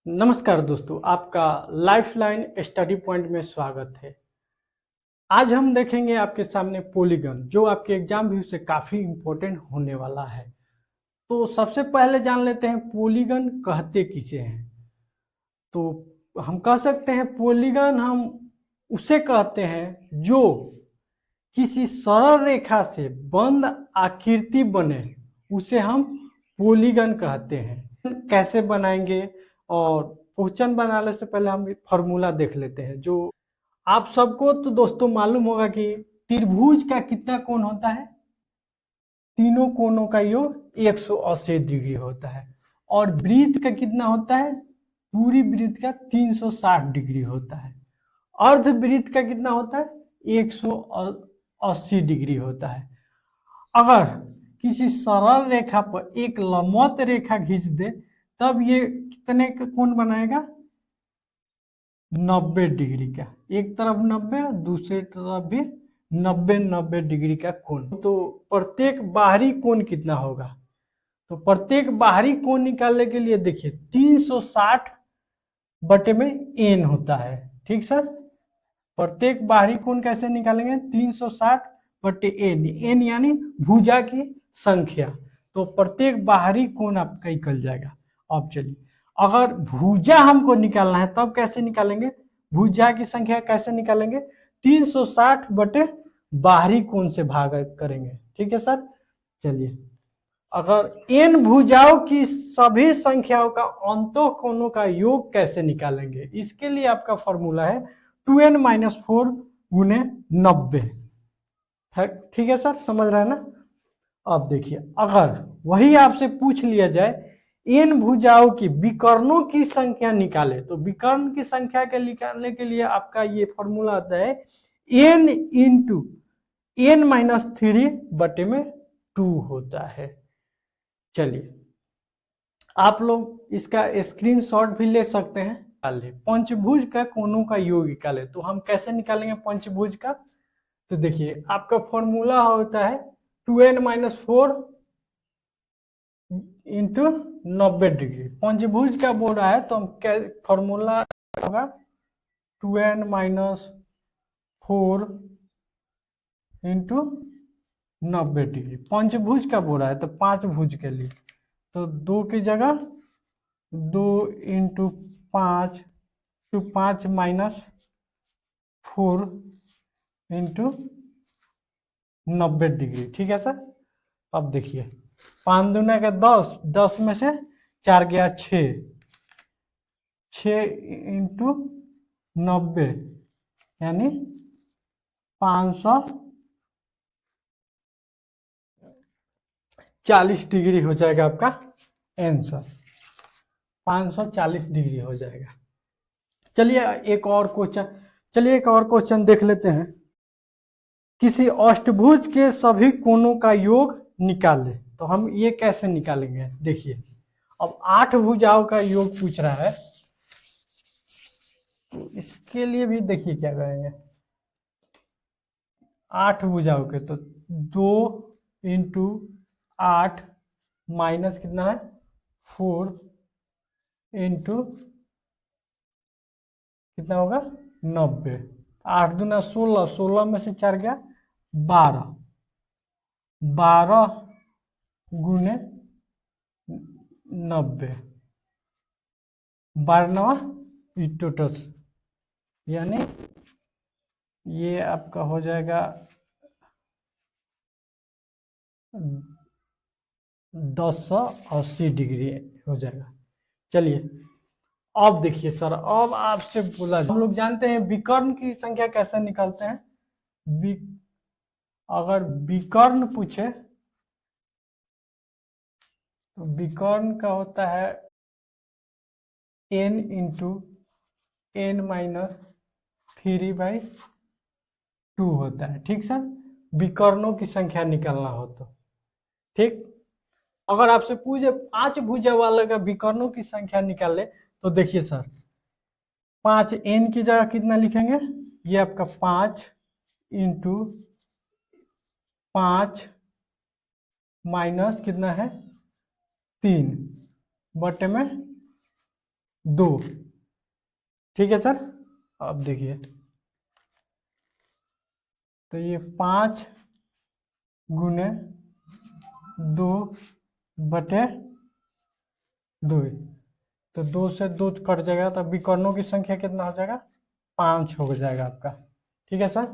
नमस्कार दोस्तों, आपका लाइफलाइन स्टडी पॉइंट में स्वागत है। आज हम देखेंगे आपके सामने पॉलीगन, जो आपके एग्जाम व्यू से काफ़ी इम्पोर्टेंट होने वाला है। तो सबसे पहले जान लेते हैं पॉलीगन कहते किसे हैं। तो हम कह सकते हैं पॉलीगन हम उसे कहते हैं जो किसी सरल रेखा से बंद आकृति बने, उसे हम पॉलीगन कहते हैं। कैसे बनाएंगे, और क्वेश्चन बनाने से पहले हम फॉर्मूला देख लेते हैं। जो आप सबको तो दोस्तों मालूम होगा कि त्रिभुज का कितना कोण होता है। तीनों कोणों का योग 180 डिग्री होता है। और वृत्त का कितना होता है, पूरी वृत्त का 360 डिग्री होता है। अर्धवृत्त का कितना होता है, 180 डिग्री होता है। अगर किसी सरल रेखा पर एक लंबवत रेखा खींच दे, तब ये कितने का कोण बनाएगा, 90 डिग्री का। एक तरफ 90, दूसरे तरफ भी 90 डिग्री का कोण। तो प्रत्येक बाहरी कोण कितना होगा, तो प्रत्येक बाहरी कोण निकालने के लिए देखिए 360 बटे में n होता है। ठीक सर, प्रत्येक बाहरी कोण कैसे निकालेंगे, 360 बटे n यानी भुजा की संख्या। तो प्रत्येक बाहरी कोण आपका निकल जाएगा। अब चलिए, अगर भुजा हमको निकालना है तब कैसे निकालेंगे, भुजा की संख्या कैसे निकालेंगे, 360 बटे बाहरी कोण से भाग करेंगे। ठीक है सर। चलिए, अगर n भुजाओं की सभी संख्याओं का अंतः कोणों का योग कैसे निकालेंगे, इसके लिए आपका फॉर्मूला है 2n-4 गुने 90। ठीक है सर, समझ रहे हैं ना। अब देखिए, अगर वही आपसे पूछ लिया जाए n भुजाओं की विकर्णों की संख्या निकाले, तो विकर्ण की संख्या के निकालने के लिए आपका ये फॉर्मूला आता है n इंटू n-3 बटे में 2 होता है। चलिए, आप लोग इसका स्क्रीनशॉट भी ले सकते हैं। पंचभुज का कोणों का योग निकाले, तो हम कैसे निकालेंगे पंचभुज का, तो देखिए आपका फॉर्मूला होता है 2n-4 इंटू 90 डिग्री। पंचभुज का बोल रहा है तो हम क्या फॉर्मूला होगा, 2n-4 इंटू 90 डिग्री। पंचभुज का बोल रहा है तो पांच भुज के लिए, तो 2 की जगह 2 इंटू 5 टू 5-4 इंटू 90 डिग्री। ठीक है सर। अब देखिए, 5 दूना का 10, 10 में से 4 गया 6, 6 इंटू 90 यानी 540 डिग्री हो जाएगा आपका आंसर। 540 डिग्री हो जाएगा। चलिए एक और क्वेश्चन देख लेते हैं। किसी अष्टभुज के सभी कोणों का योग निकाले, तो हम ये कैसे निकालेंगे, देखिए अब 8 भुजाओं का योग पूछ रहा है, तो इसके लिए भी देखिए क्या करेंगे। 8 भुजाओं के तो 2 इंटू 8 माइनस कितना है 4 इंटू कितना होगा 90। 8 दूना 16, 16 में से 4 गया 12, 12 गुने 90, 12 टोटल, यानी ये आपका हो जाएगा 1080 डिग्री हो जाएगा। चलिए, अब देखिए सर, अब आपसे बोला, हम लोग जानते हैं विकर्ण की संख्या कैसे निकालते हैं। अगर विकर्ण पूछे तो विकर्ण का होता है n इंटू n-3/2 होता है। ठीक सर, विकर्णों की संख्या निकालना हो तो। ठीक, अगर आपसे पूछे 5 भुजा वाले का विकर्णों की संख्या निकाले, तो देखिए सर 5 n की जगह कितना लिखेंगे, ये आपका 5 इंटू 5 माइनस कितना है 3 बटे में 2। ठीक है सर। अब देखिए, तो ये 5 गुने 2/2, तो 2 से 2 कट जाएगा, तो विकर्णों की संख्या कितना हो जाएगा? 5 हो जाएगा आपका। ठीक है सर।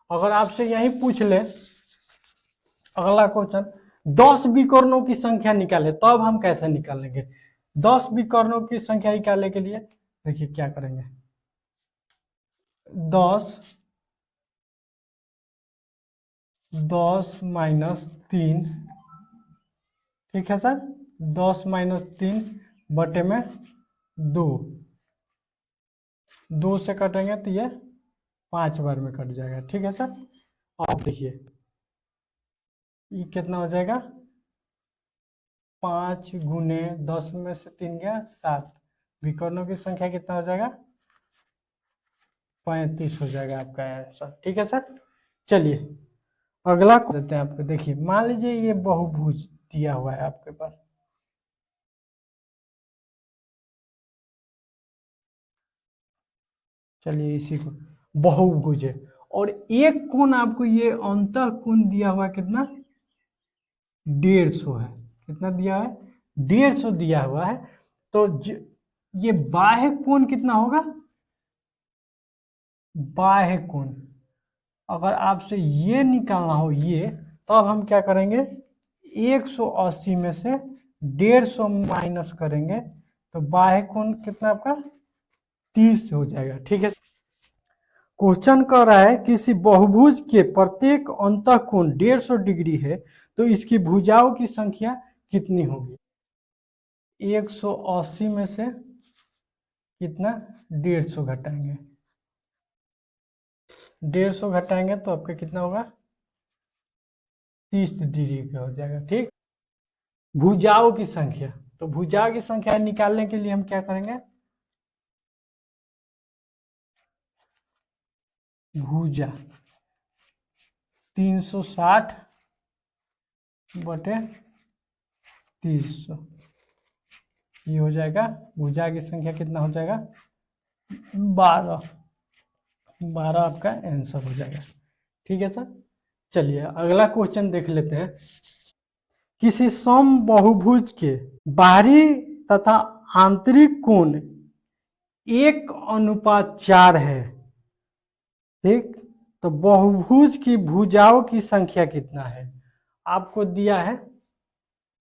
अगर आपसे यही पूछ ले अगला क्वेश्चन, 10 विकर्णों की संख्या निकाले, तब हम कैसे निकालेंगे? 10 विकर्णों की संख्या निकालने के लिए देखिए क्या करेंगे। 10 माइनस 3, ठीक है सर। 10 माइनस 3 बटे में 2, 2 से कटेंगे तो ये 5 बार में कट जाएगा। ठीक है सर। अब देखिए ये कितना हो जाएगा? 5 गुने 10 में से 3 गया 7, विकर्णों की संख्या कितना हो जाएगा? 35 हो जाएगा आपका आंसर। ठीक है सर। चलिए अगला देते हैं आपको। देखिए मान लीजिए ये बहुभुज दिया हुआ है आपके पास, चलिए इसी को बहुभुज है, और एक कोण आपको ये अंतः कोण दिया हुआ है कितना? 150 है। कितना दिया है? 150 दिया हुआ है। तो ये बाह्य कोण कितना होगा? बाह्य कोण अगर आपसे ये निकालना हो ये, तब हम क्या करेंगे? 180 में से 150 माइनस करेंगे, तो बाह्य कोण कितना आपका? 30 हो जाएगा। ठीक है। क्वेश्चन कह रहा है किसी बहुभुज के प्रत्येक अंतः कोण 150 डिग्री है, तो इसकी भुजाओं की संख्या कितनी होगी? 180 में से कितना? 150 घटाएंगे, 150 घटाएंगे तो आपका कितना होगा? 30 डिग्री का हो जाएगा। ठीक। भुजाओं की संख्या, तो भुजा की संख्या निकालने के लिए हम क्या करेंगे? भुजा 360 बटे 300, ये हो जाएगा। भुजा की संख्या कितना हो जाएगा? 12, 12 आपका आंसर हो जाएगा। ठीक है सर। चलिए अगला क्वेश्चन देख लेते हैं। किसी सम बहुभुज के बाहरी तथा आंतरिक कोण 1:4 है, ठीक। तो बहुभुज की भुजाओं की संख्या कितना है? आपको दिया है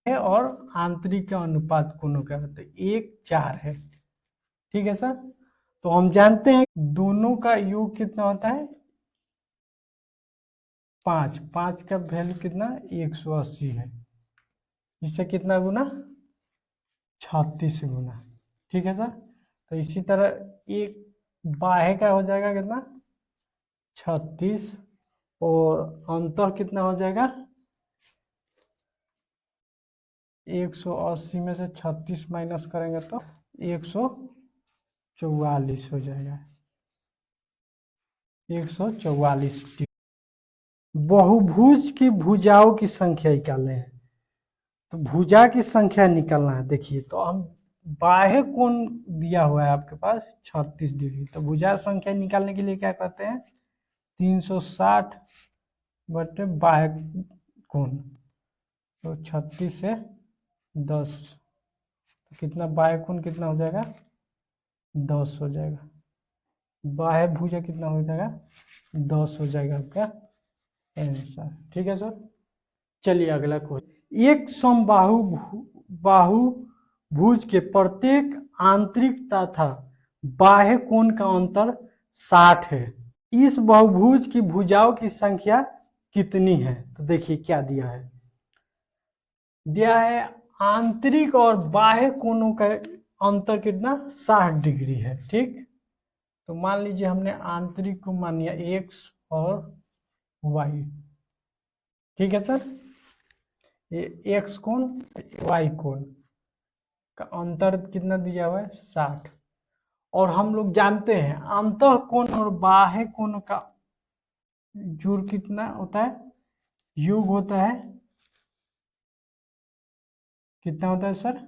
और आंतरिक का अनुपात कोणों का, तो 1:4 है। ठीक है सर। तो हम जानते हैं दोनों का योग कितना होता है? 5, 5 का वैल्यू कितना? 180 है। इससे कितना गुना? 36 गुना। ठीक है सर। तो इसी तरह एक बाह्य का हो जाएगा कितना? 36, और अंतर कितना हो जाएगा? 180 में से 36 माइनस करेंगे तो 144 हो जाएगा। 144। बहुभुज की भुजाओं की संख्या निकालने हैं, तो भुजा की संख्या निकालना है। देखिए तो हम बाह्य कोण दिया हुआ है आपके पास 36 डिग्री, तो भुजा संख्या निकालने के लिए क्या करते हैं? 360 बटे बाह्य कोण, तो 36 से 10, तो कितना बाह्य कोण कितना हो जाएगा? 10 हो जाएगा। बाह्य भुजा कितना हो जाएगा? 10 हो जाएगा आपका आंसर। ठीक है सर। चलिए अगला क्वेश्चन। एक बाहुभुज के प्रत्येक आंतरिक तथा बाह्य कोण का अंतर 60 है। इस बहुभुज की भुजाओं की संख्या कितनी है? तो देखिए क्या दिया है। दिया है आंतरिक और बाह्य कोणों का अंतर कितना? 60 डिग्री है। ठीक। तो मान लीजिए हमने आंतरिक को मान लिया एक्स और वाई। ठीक है सर। ये एक्स कोण वाई कोण का अंतर कितना दिया हुआ है? 60। और हम लोग जानते हैं अंतः कोण और बाह्य कोण का जोड़ कितना होता है? योग होता है कितना होता है सर?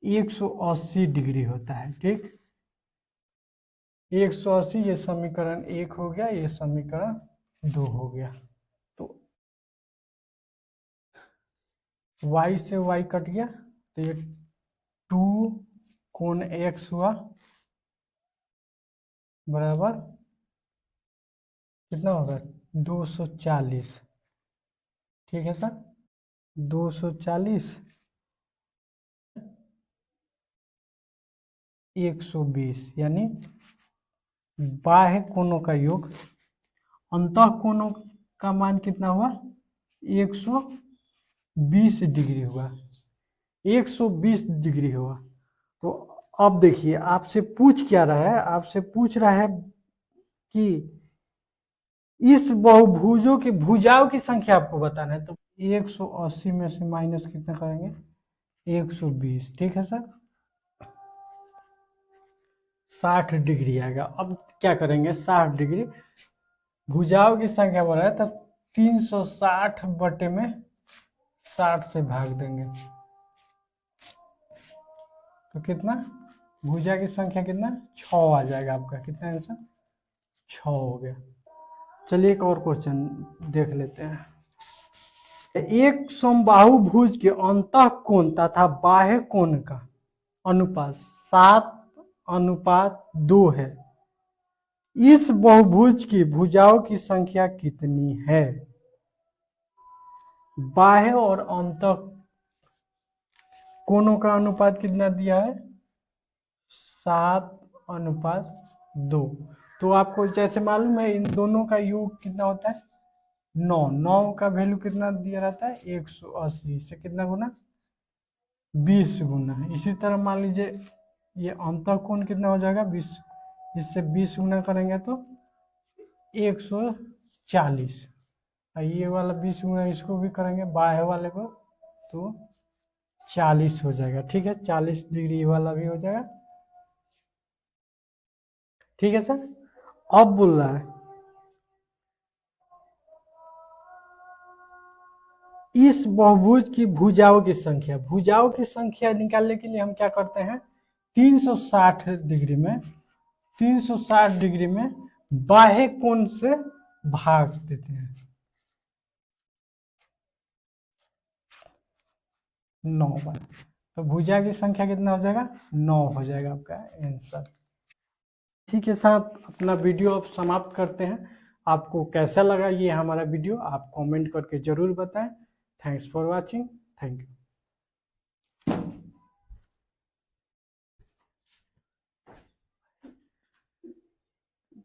180 डिग्री होता है। ठीक, 180, ये समीकरण 1 हो गया, ये समीकरण 2 हो गया। तो y से y कट गया, तो ये 2 कोण x हुआ बराबर कितना होगा 240। ठीक है सर, 240 120 यानी बाह्य कोणों का योग, अंतः कोणों का मान कितना हुआ 120 डिग्री हुआ, 120 डिग्री हुआ। तो अब देखिए आपसे पूछ क्या रहा है, आपसे पूछ रहा है कि इस बहुभुजों की भुजाओं की संख्या आपको बताना है। तो 180 में से माइनस कितना करेंगे 120। ठीक है सर, 60 डिग्री आएगा। अब क्या करेंगे 60 डिग्री, भुजाओं की संख्या बोला है, तब 360 बटे में 60 से भाग देंगे, तो कितना भुजा की संख्या कितना 6 आ जाएगा आपका। कितना आंसर 6 हो गया। चलिए एक और क्वेश्चन देख लेते हैं। एक समबाहु भुज के अंतः कोण तथा बाह्य कोण का अनुपात 7:2 है। इस बहुभुज की भुजाओं की संख्या कितनी है? बाह्य और अंतः कोणों का अनुपात कितना दिया है 7:2। तो आपको जैसे मालूम है इन दोनों का योग कितना होता है 9। 9 का वैल्यू कितना दिया रहता है 180 से कितना गुना 20 गुना। इसी तरह मान लीजिए ये अंतः कोण कितना हो जाएगा 20, इससे 20 गुना करेंगे तो 140, और ये वाला 20 गुना इसको भी करेंगे बाह्य वाले को तो 40 हो जाएगा। ठीक है, 40 डिग्री वाला भी हो जाएगा। ठीक है सर, अब बोल रहा है इस बहुभुज की भुजाओं की संख्या। भुजाओं की संख्या निकालने के लिए हम क्या करते हैं 360 डिग्री में 360 डिग्री में बाह्य कोण से भाग देते हैं 9 बार, तो भुजा की संख्या कितना हो जाएगा 9 हो जाएगा आपका आंसर। इसी के साथ अपना वीडियो अब समाप्त करते हैं। आपको कैसा लगा ये हमारा वीडियो आप कमेंट करके जरूर बताएं। Thanks for watching, thank you.